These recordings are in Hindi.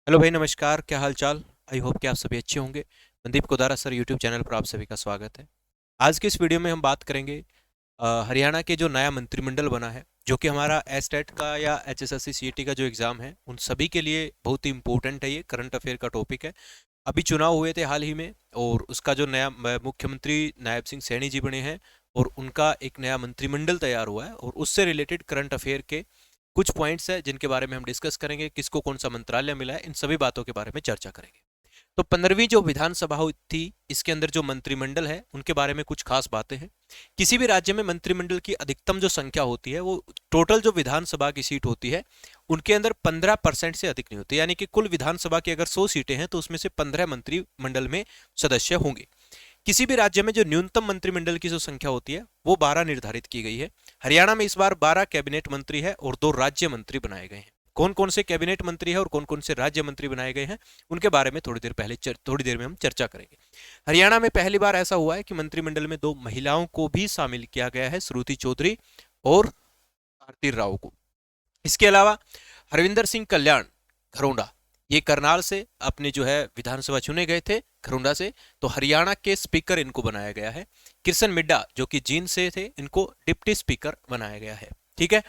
हेलो भाई, नमस्कार। क्या हाल चाल। आई होप कि आप सभी अच्छे होंगे। Mandeep Kodara sir YouTube channel पर आप सभी का स्वागत है। आज के इस वीडियो में हम बात करेंगे हरियाणा के जो नया मंत्रिमंडल बना है, जो कि हमारा एस्टेट का या एचएसएससी सीईटी का जो एग्ज़ाम है उन सभी के लिए बहुत ही इंपॉर्टेंट है। ये करंट अफेयर का टॉपिक है। अभी चुनाव हुए थे हाल ही में, और उसका जो नया मुख्यमंत्री नायब सिंह सैनी जी बने हैं, और उनका एक नया मंत्रिमंडल तैयार हुआ है, और उससे रिलेटेड करंट अफेयर के कुछ पॉइंट्स है जिनके बारे में हम डिस्कस करेंगे। किसको कौन सा मंत्रालय मिला है, इन सभी बातों के बारे में चर्चा करेंगे। तो 15वीं जो विधानसभा हुई थी, इसके अंदर जो मंत्रिमंडल है उनके बारे में कुछ खास बातें हैं। किसी भी राज्य में मंत्रिमंडल की अधिकतम जो संख्या होती है वो टोटल जो विधानसभा की सीट होती है उनके अंदर 15% से अधिक नहीं होती। यानी कि कुल विधानसभा की अगर 100 सीटें हैं तो उसमें से 15 मंत्रिमंडल में सदस्य होंगे। किसी भी राज्य में जो न्यूनतम मंत्रिमंडल की जो संख्या होती है वो 12 निर्धारित की गई है। हरियाणा में इस बार 12 कैबिनेट मंत्री है और 2 राज्य मंत्री बनाए गए हैं। कौन कौन से कैबिनेट मंत्री है और कौन कौन से राज्य मंत्री बनाए गए हैं उनके बारे में थोड़ी देर में हम चर्चा करेंगे। हरियाणा में पहली बार ऐसा हुआ है कि मंत्रिमंडल में 2 महिलाओं को भी शामिल किया गया है, श्रुति चौधरी और आरती राव को। इसके अलावा हरविंदर सिंह कल्याण घरोंडा, ये करनाल से अपने जो है विधानसभा चुने गए थे, घरोंडा से, तो हरियाणा के स्पीकर इनको बनाया गया है। किशन मिड्डा जो कि जींद से थे, इनको डिप्टी स्पीकर बनाया गया है। ठीक है।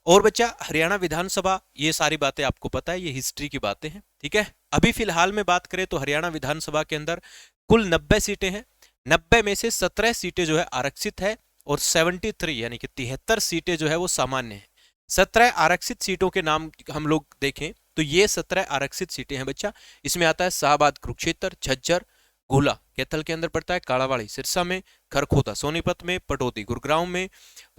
और बच्चा, हरियाणा विधानसभा, ये सारी बातें आपको पता है, ये हिस्ट्री की बातें हैं। ठीक है। अभी फिलहाल में बात करें तो हरियाणा विधानसभा के अंदर कुल 90 सीटें हैं। 90 में से 17 सीटें जो है आरक्षित है, और 73 यानी कि 73 सीटें जो है वो सामान्य है। 17 आरक्षित सीटों के नाम हम लोग देखें तो ये 17 आरक्षित सीटें हैं बच्चा। इसमें आता है शाहबाद कुरुक्षेत्र, झज्जर, गोला कैथल के अंदर पड़ता है, कालावाड़ी सिरसा में, खरखोदा सोनीपत में, पटौदी गुरुग्राम में,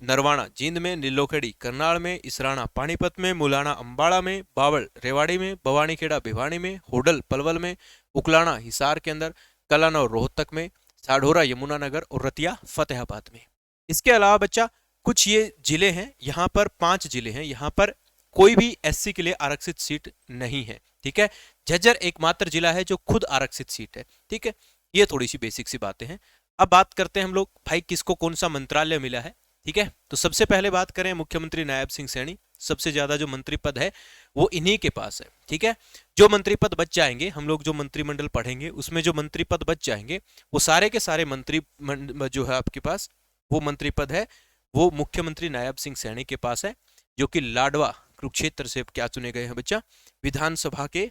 नरवाना जींद में, नीलोखेड़ी करनाल में, इसराना पानीपत में, मुलाना अंबाड़ा में, बावल रेवाड़ी में, भवानीखेड़ा भिवानी में, होडल पलवल में, उकलाना हिसार के अंदर, कलानौर रोहतक में, साढौरा यमुनानगर और रतिया फतेहाबाद में। इसके अलावा बच्चा कुछ ये जिले हैं, यहाँ पर 5 जिले हैं, यहाँ पर कोई भी एससी के लिए आरक्षित सीट नहीं है। ठीक है। झज्जर एकमात्र जिला है जो खुद आरक्षित सीट है। ठीक है। ये थोड़ी सी बेसिक सी बातें हैं। अब बात करते हैं हम लोग, भाई किसको कौन सा मंत्रालय मिला है। ठीक है। तो सबसे पहले बात करें मुख्यमंत्री नायब सिंह सैनी। सबसे ज्यादा जो मंत्री पद है वो इन्हीं के पास है। ठीक है। जो मंत्री पद बच जाएंगे, हम लोग जो मंत्रिमंडल पढ़ेंगे उसमें जो मंत्री पद बच जाएंगे वो सारे के सारे मंत्री जो है आपके पास वो मंत्री पद है वो मुख्यमंत्री नायब सिंह सैनी के पास है, जो कि लाडवा कुरुक्षेत्र से क्या चुने गए हैं बच्चा, विधानसभा के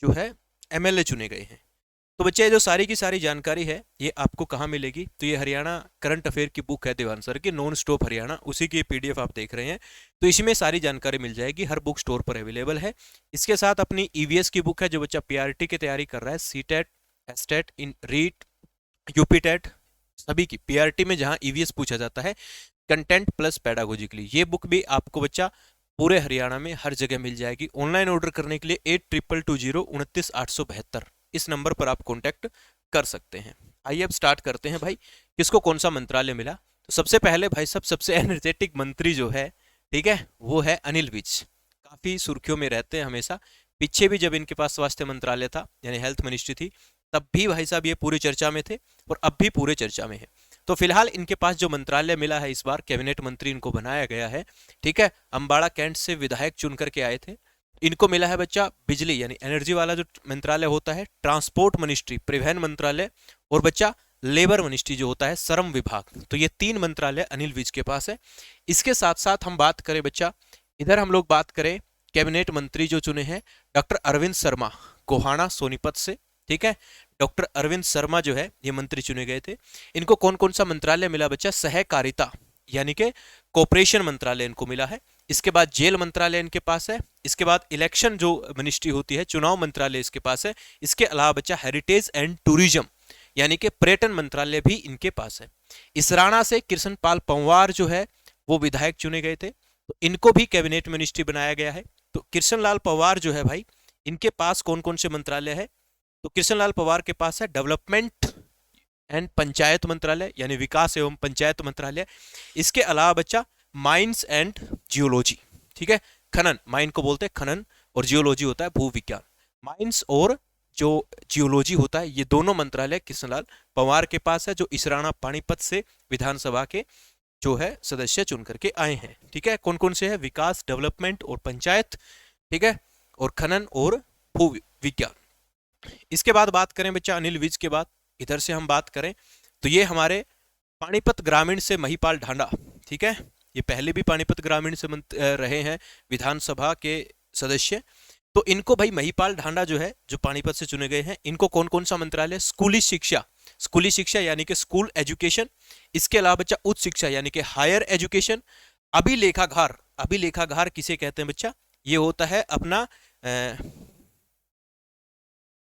जो है एमएलए चुने गए हैं। तो बच्चे ये जो सारी की सारी जानकारी है ये आपको कहाँ मिलेगी, तो ये हरियाणा करंट अफेयर की बुक है देवान सर की, नॉन स्टॉप हरियाणा, उसी की पीडीएफ आप देख रहे हैं। तो इसमें सारी जानकारी मिल जाएगी, हर बुक स्टोर पर अवेलेबल है। इसके साथ अपनी ईवीएस की बुक है, जो बच्चा पीआरटी की तैयारी कर रहा है, सीटेट, एस्टेट, इन रीट, यूपीटेट, सभी की पीआरटी में जहां ईवीएस पूछा जाता है, कंटेंट प्लस पेडागोजिकली, ये बुक भी आपको बच्चा पूरे हरियाणा में हर जगह मिल जाएगी। ऑनलाइन ऑर्डर करने के लिए 8220299872 इस नंबर पर आप कॉन्टैक्ट कर सकते हैं। आइए अब स्टार्ट करते हैं भाई, किसको कौन सा मंत्रालय मिला। तो सबसे पहले भाई सब सबसे एनर्जेटिक मंत्री जो है, ठीक है, वो है अनिल विज। काफी सुर्खियों में रहते हैं हमेशा। पीछे भी जब इनके पास स्वास्थ्य मंत्रालय था यानी हेल्थ मिनिस्ट्री थी, तब भी भाई साहब ये पूरी चर्चा में थे, और अब भी पूरे चर्चा में है। तो फिलहाल इनके पास जो मंत्रालय मिला है, इस बार कैबिनेट मंत्री इनको बनाया गया है। ठीक है। अंबाड़ा कैंट से विधायक चुन करके आए थे। इनको मिला है बच्चा बिजली यानी एनर्जी वाला जो मंत्रालय होता है, ट्रांसपोर्ट मिनिस्ट्री परिवहन मंत्रालय, और बच्चा लेबर मिनिस्ट्री जो होता है श्रम विभाग। तो ये 3 मंत्रालय अनिल विज के पास है। इसके साथ साथ हम बात करें बच्चा, इधर हम लोग बात करें कैबिनेट मंत्री जो चुने हैं, डॉक्टर अरविंद शर्मा गोहाना सोनीपत से। ठीक है। डॉक्टर अरविंद शर्मा जो है ये मंत्री चुने गए थे। इनको कौन कौन सा मंत्रालय मिला बच्चा, सहकारिता यानी कि कोऑपरेशन मंत्रालय इनको मिला है। इसके बाद जेल मंत्रालय इनके पास है। इसके बाद इलेक्शन जो मिनिस्ट्री होती है, चुनाव मंत्रालय इसके पास है। इसके अलावा बच्चा हेरिटेज एंड टूरिज्म यानी कि पर्यटन मंत्रालय भी इनके पास है। इसराना से कृष्ण पाल पंवार जो है वो विधायक चुने गए थे, तो इनको भी कैबिनेट मिनिस्ट्री बनाया गया है। तो कृष्ण लाल पंवार जो है भाई, इनके पास कौन कौन से मंत्रालय है, तो कृष्णलाल पवार के पास है डेवलपमेंट एंड पंचायत मंत्रालय यानी विकास एवं पंचायत मंत्रालय। इसके अलावा बच्चा माइंस एंड जियोलॉजी। ठीक है। खनन, माइन को बोलते हैं खनन, और जियोलॉजी होता है भू विज्ञान। माइंस और जो जियोलॉजी होता है, ये दोनों मंत्रालय कृष्णलाल पंवार के पास है, जो इसराना पानीपत से विधानसभा के जो है सदस्य चुन करके आए हैं। ठीक है। कौन कौन से है, विकास, डेवलपमेंट और पंचायत। ठीक है। और खनन और भू विज्ञान। इसके बाद बात करें बच्चा अनिल विज के बाद, इधर से हम बात करें तो ये हमारे पानीपत ग्रामीण से महिपाल ढांडा, ठीक है, ये पहले भी पानीपत ग्रामीण से रहे हैं विधानसभा के सदस्य। तो इनको भाई महिपाल ढांडा जो है, जो पानीपत से चुने गए हैं, इनको कौन कौन सा मंत्रालय, स्कूली शिक्षा यानी कि स्कूल एजुकेशन, इसके अलावा बच्चा उच्च शिक्षा यानी कि हायर एजुकेशन, अभिलेखागार किसे कहते हैं बच्चा, ये होता है अपना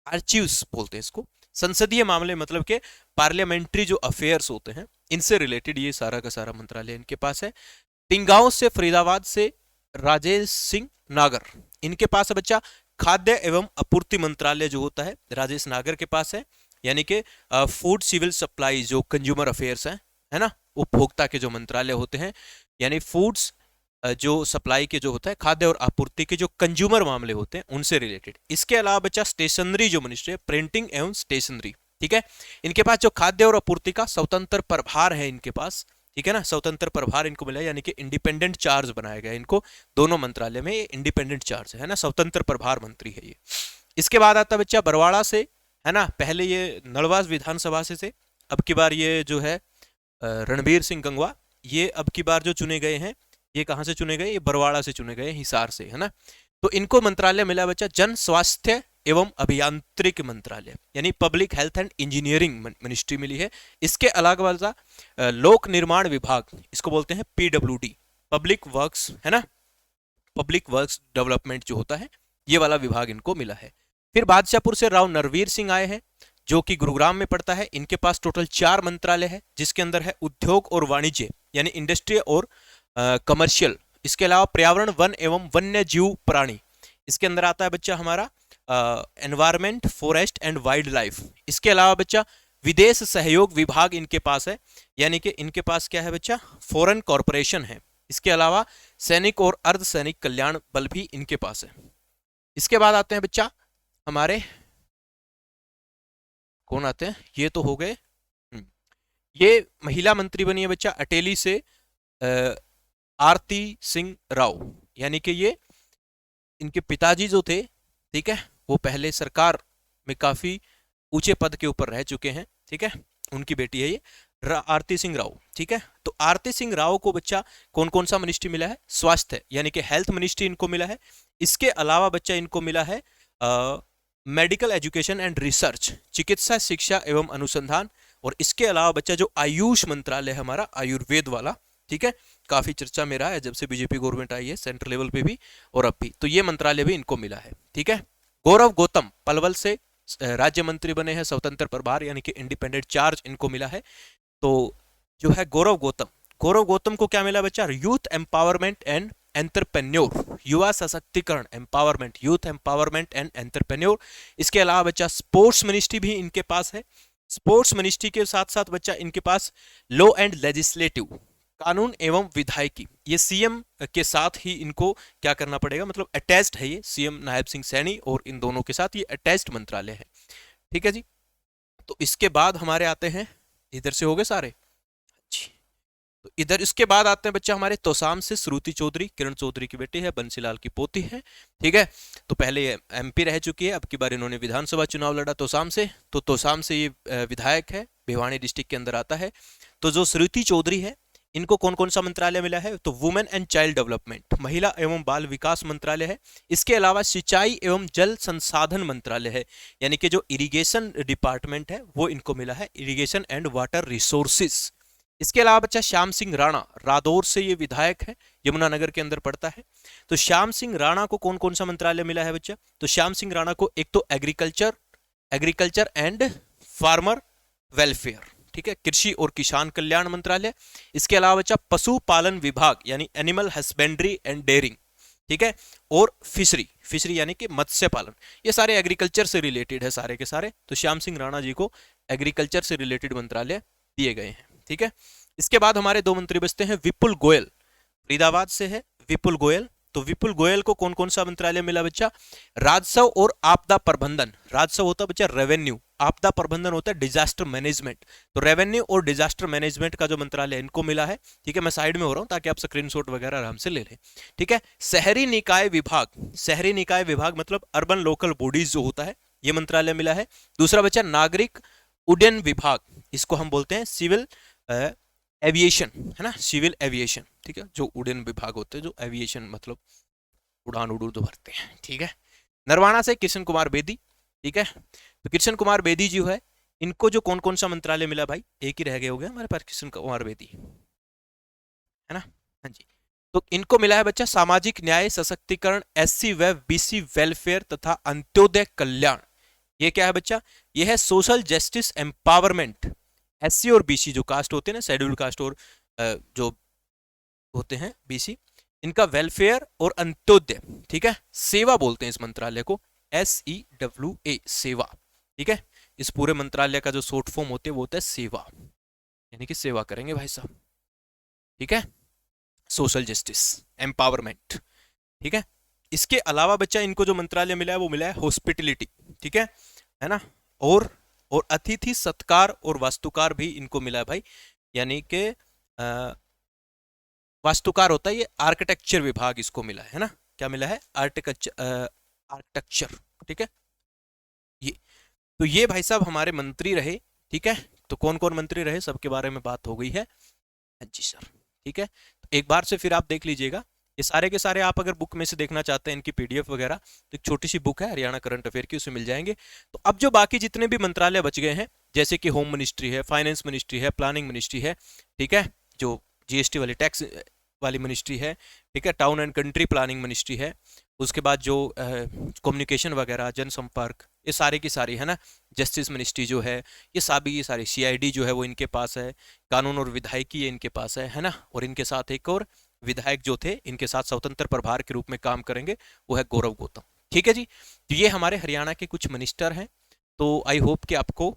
आर्चिव्स बोलते हैं इसको, संसदीय मामले मतलब के पार्लियामेंट्री जो अफेयर्स होते हैं इनसे रिलेटेड ये सारा का सारा मंत्रालय इनके पास है। टिंगांव से फरीदाबाद से राजेश सिंह नागर, इनके पास है बच्चा खाद्य एवं आपूर्ति मंत्रालय जो होता है राजेश नागर के पास है, यानी कि फूड सिविल सप्लाई जो कंज्यूमर अफेयर्स है ना, उपभोक्ता के जो मंत्रालय होते हैं, यानी फूड्स जो सप्लाई के जो होता है, खाद्य और आपूर्ति के जो कंज्यूमर मामले होते हैं उनसे रिलेटेड। इसके अलावा बच्चा स्टेशनरी जो मिनिस्ट्री है, प्रिंटिंग एवं स्टेशनरी, ठीक है, इनके पास जो खाद्य और आपूर्ति का स्वतंत्र प्रभार है इनके पास, ठीक है ना, स्वतंत्र प्रभार इनको मिला, यानी कि इंडिपेंडेंट चार्ज बनाया गया इनको, दोनों मंत्रालय में ये इंडिपेंडेंट चार्ज है ना, स्वतंत्र प्रभार मंत्री है ये। इसके बाद आता बच्चा बरवाड़ा से, है ना, पहले ये नलवास विधानसभा से थे, अब की बार ये जो है रणबीर सिंह गंगवा, ये अब की बार जो चुने गए हैं, ये कहां से चुने गए, ये बरवाड़ा से चुने गए, हिसार से, है ना। तो इनको मंत्रालय मिला बच्चा जन स्वास्थ्य एवं अभियांत्रिक मंत्रालय, यानी public health and engineering ministry मिली है। इसके अलावा लोक निर्माण विभाग, इसको बोलते हैं PWD, पब्लिक वर्क्स, है ना, पब्लिक वर्क्स डेवलपमेंट जो होता है, ये वाला विभाग इनको मिला है। फिर बादशाहपुर से राव नरवीर सिंह आए हैं, जो कि गुरुग्राम में पड़ता है, इनके पास टोटल 4 मंत्रालय है, जिसके अंदर है उद्योग और वाणिज्य यानी इंडस्ट्री और कमर्शियल, इसके अलावा पर्यावरण वन एवं वन्य जीव प्राणी, इसके अंदर आता है बच्चा हमारा environment forest and wild life, इसके अलावा बच्चा विदेश सहयोग विभाग इनके पास है, यानी कि इनके पास क्या है बच्चा, फॉरेन कॉरपोरेशन है, इसके अलावा सैनिक और अर्धसैनिक कल्याण बल भी इनके पास है। इसके बाद आते हैं बच्चा हमारे कौन आते हैं, ये तो हो गए, ये महिला मंत्री बनी है बच्चा अटेली से आरती सिंह राव, यानी कि ये इनके पिताजी जो थे, ठीक है, वो पहले सरकार में काफी ऊंचे पद के ऊपर रह चुके हैं, ठीक है, उनकी बेटी है ये आरती सिंह राव, ठीक है। तो आरती सिंह राव को बच्चा कौन कौन सा मिनिस्ट्री मिला है, स्वास्थ्य यानी कि हेल्थ मिनिस्ट्री इनको मिला है। इसके अलावा बच्चा इनको मिला है मेडिकल एजुकेशन एंड रिसर्च, चिकित्सा शिक्षा एवं अनुसंधान, और इसके अलावा बच्चा जो आयुष मंत्रालय है हमारा, आयुर्वेद वाला, ठीक है, काफी चर्चा में रहा है जब से बीजेपी गवर्नमेंट आई है, सेंट्रल लेवल पे भी और अब भी, तो ये मंत्रालय भी इनको मिला है, ठीक है। गौरव गौतम पलवल से राज्य मंत्री बने हैं, स्वतंत्र प्रभार यानी कि इंडिपेंडेंट चार्ज इनको मिला है। तो जो है गौरव गौतम को क्या मिला बच्चा, यूथ एम्पावरमेंट एंड एंटरप्रेन्योर, युवा सशक्तिकरण, empowerment, youth empowerment and entrepreneur. इसके अलावा बच्चा स्पोर्ट्स मिनिस्ट्री भी इनके पास है। स्पोर्ट्स मिनिस्ट्री के साथ साथ बच्चा इनके पास लॉ एंड लेजिस्लेटिव, कानून एवं विधायकी, ये सीएम के साथ ही इनको क्या करना पड़ेगा, मतलब अटैच्ड है ये, सीएम नायब सिंह सैनी और इन दोनों के साथ ये अटैच्ड मंत्रालय है, ठीक है जी। तो इसके बाद हमारे आते हैं, इधर से हो गए सारे, तो इधर इसके बाद आते हैं बच्चा हमारे तोसाम से श्रुति चौधरी, किरण चौधरी की बेटी है, बंसीलाल की पोती है, ठीक है। तो पहले ये MP रह चुकी है, अब की बार इन्होंने विधानसभा चुनाव लड़ा तोसाम से, तो तोसाम से ये विधायक है, भिवानी डिस्ट्रिक्ट के अंदर आता है। तो जो श्रुति चौधरी है, इनको कौन कौन सा मंत्रालय मिला है, तो वुमेन एंड चाइल्ड डेवलपमेंट, महिला एवं बाल विकास मंत्रालय है। इसके अलावा सिंचाई एवं जल संसाधन मंत्रालय है, यानी कि जो इरिगेशन डिपार्टमेंट है वो इनको मिला है, इरिगेशन एंड वाटर रिसोर्सेस। इसके अलावा बच्चा श्याम सिंह राणा, रादौर से ये विधायक है, यमुनानगर के अंदर पड़ता है। तो श्याम सिंह राणा को कौन कौन सा मंत्रालय मिला है बच्चा, तो श्याम सिंह राणा को एक तो एग्रीकल्चर एंड फार्मर वेलफेयर, ठीक है, कृषि और किसान कल्याण मंत्रालय। इसके अलावा बच्चा पशुपालन विभाग यानी एनिमल हस्बेंड्री एंड डेयरिंग, ठीक है, और फिशरी यानी कि मत्स्य पालन, ये सारे एग्रीकल्चर से रिलेटेड है सारे के सारे। तो श्याम सिंह राणा जी को एग्रीकल्चर से रिलेटेड मंत्रालय दिए गए हैं, ठीक है। इसके बाद हमारे 2 मंत्री बचते हैं, विपुल गोयल, फरीदाबाद से है विपुल गोयल। तो विपुल गोयल को कौन कौन सा मंत्रालय मिला बच्चा, राजस्व और आपदा प्रबंधन, राजस्व होता बच्चा रेवेन्यू, आपदा प्रबंधन होता है डिजास्टर मैनेजमेंट। तो रेवेन्यू और डिजास्टर मैनेजमेंट का जो मंत्रालय इनको मिला है, ठीक है, मैं साइड में हो रहा हूं ताकि आप स्क्रीनशॉट वगैरह आराम से ले लें, ठीक है। शहरी निकाय विभाग, शहरी निकाय विभाग मतलब अर्बन लोकल बॉडीज जो होता है, ये मंत्रालय मिला है। दूसरा बच्चा नागरिक उड्डयन विभाग, इसको हम बोलते हैं सिविल एविएशन, है ना, सिविल एविएशन, ठीक है, जो उड्डयन विभाग होते हैं, जो एविएशन मतलब उड़ान उड़ू तो भरते हैं, ठीक है। नरवाना से कृष्ण कुमार बेदी, ठीक है। तो कृष्ण कुमार बेदी जी है, इनको जो कौन कौन सा मंत्रालय मिला भाई, एक ही रह गए हो गया हमारे पास, कृष्ण कुमार बेदी, है ना, हाँ जी। तो इनको मिला है बच्चा सामाजिक न्याय सशक्तिकरण, एससी व बीसी वेलफेयर तथा अंत्योदय कल्याण। ये क्या है बच्चा, ये है सोशल जस्टिस एम्पावरमेंट। एससी और बीसी जो कास्ट होते हैं ना, शेड्यूल कास्ट और जो होते हैं बीसी, इनका वेलफेयर और अंत्योदय, ठीक है, सेवा बोलते हैं इस मंत्रालय को, SEWA, सेवा, ठीक है। इस पूरे मंत्रालय का जो शॉर्ट फॉर्म होते हैं वो होता है सेवा, यानी कि सेवा करेंगे भाई साहब, ठीक है, सोशल जस्टिस एम्पावरमेंट, ठीक है। इसके अलावा बच्चा इनको जो मंत्रालय मिला है वो मिला है हॉस्पिटलिटी, ठीक है ना, और अतिथि सत्कार और वास्तुकार भी इनको मिला है भाई, यानी कि वास्तुकार होता है ये आर्किटेक्चर विभाग, इसको मिला है ना, क्या मिला है, आर्किटेक्चर, ठीक है। ये तो ये भाई साहब हमारे मंत्री रहे, ठीक है। तो कौन कौन मंत्री रहे सबके बारे में बात हो गई है, जी सर, ठीक है। तो एक बार से फिर आप देख लीजिएगा, ये सारे के सारे आप अगर बुक में से देखना चाहते हैं इनकी PDF वगैरह, तो एक छोटी सी बुक है हरियाणा करंट अफेयर की, उसमें मिल जाएंगे। तो अब जो बाकी जितने भी मंत्रालय बच गए हैं, जैसे कि होम मिनिस्ट्री है, फाइनेंस मिनिस्ट्री है, प्लानिंग मिनिस्ट्री है, ठीक है, जो GST वाली टैक्स वाली मिनिस्ट्री है, ठीक है, town and country planning ministry है, उसके बाद जो कम्युनिकेशन वगैरह, जनसंपर्क, ये सारी की सारी, है ना, जस्टिस मिनिस्ट्री जो है, ये सारी CID जो है वो इनके पास है, कानून और विधायिकी ये इनके पास है ना, और इनके साथ एक और विधायक जो थे इनके साथ स्वतंत्र प्रभार के रूप में काम करेंगे, वो है गौरव गौतम, ठीक है जी। तो ये हमारे हरियाणा के कुछ मिनिस्टर हैं। तो आई होप कि आपको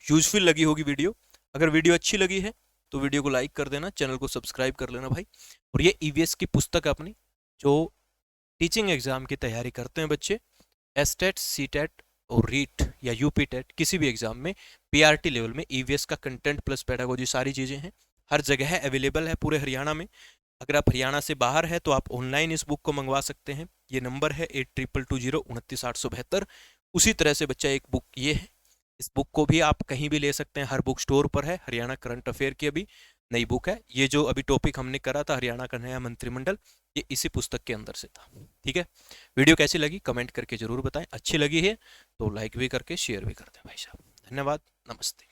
यूजफुल लगी होगी वीडियो। अगर वीडियो अच्छी लगी है तो वीडियो को लाइक कर देना, चैनल को सब्सक्राइब कर लेना भाई। और ये EVS की पुस्तक अपनी, जो टीचिंग एग्जाम की तैयारी करते हैं बच्चे, STET, CTET और रीट या UP-TET, किसी भी एग्जाम में PRT लेवल में EVS का कंटेंट प्लस पेडागोजी सारी चीज़ें हैं, हर जगह अवेलेबल है पूरे हरियाणा में। अगर आप हरियाणा से बाहर है तो आप ऑनलाइन इस बुक को मंगवा सकते हैं। ये नंबर है 8220299872। उसी तरह से बच्चा एक बुक ये है, इस बुक को भी आप कहीं भी ले सकते हैं, हर बुक स्टोर पर है। हरियाणा करंट अफेयर की अभी नई बुक है। ये जो अभी टॉपिक हमने करा था हरियाणा का नया मंत्रिमंडल, ये इसी पुस्तक के अंदर से था, ठीक है। वीडियो कैसी लगी कमेंट करके जरूर बताएं, अच्छी लगी है तो लाइक भी करके शेयर भी कर दें भाई साहब। धन्यवाद, नमस्ते।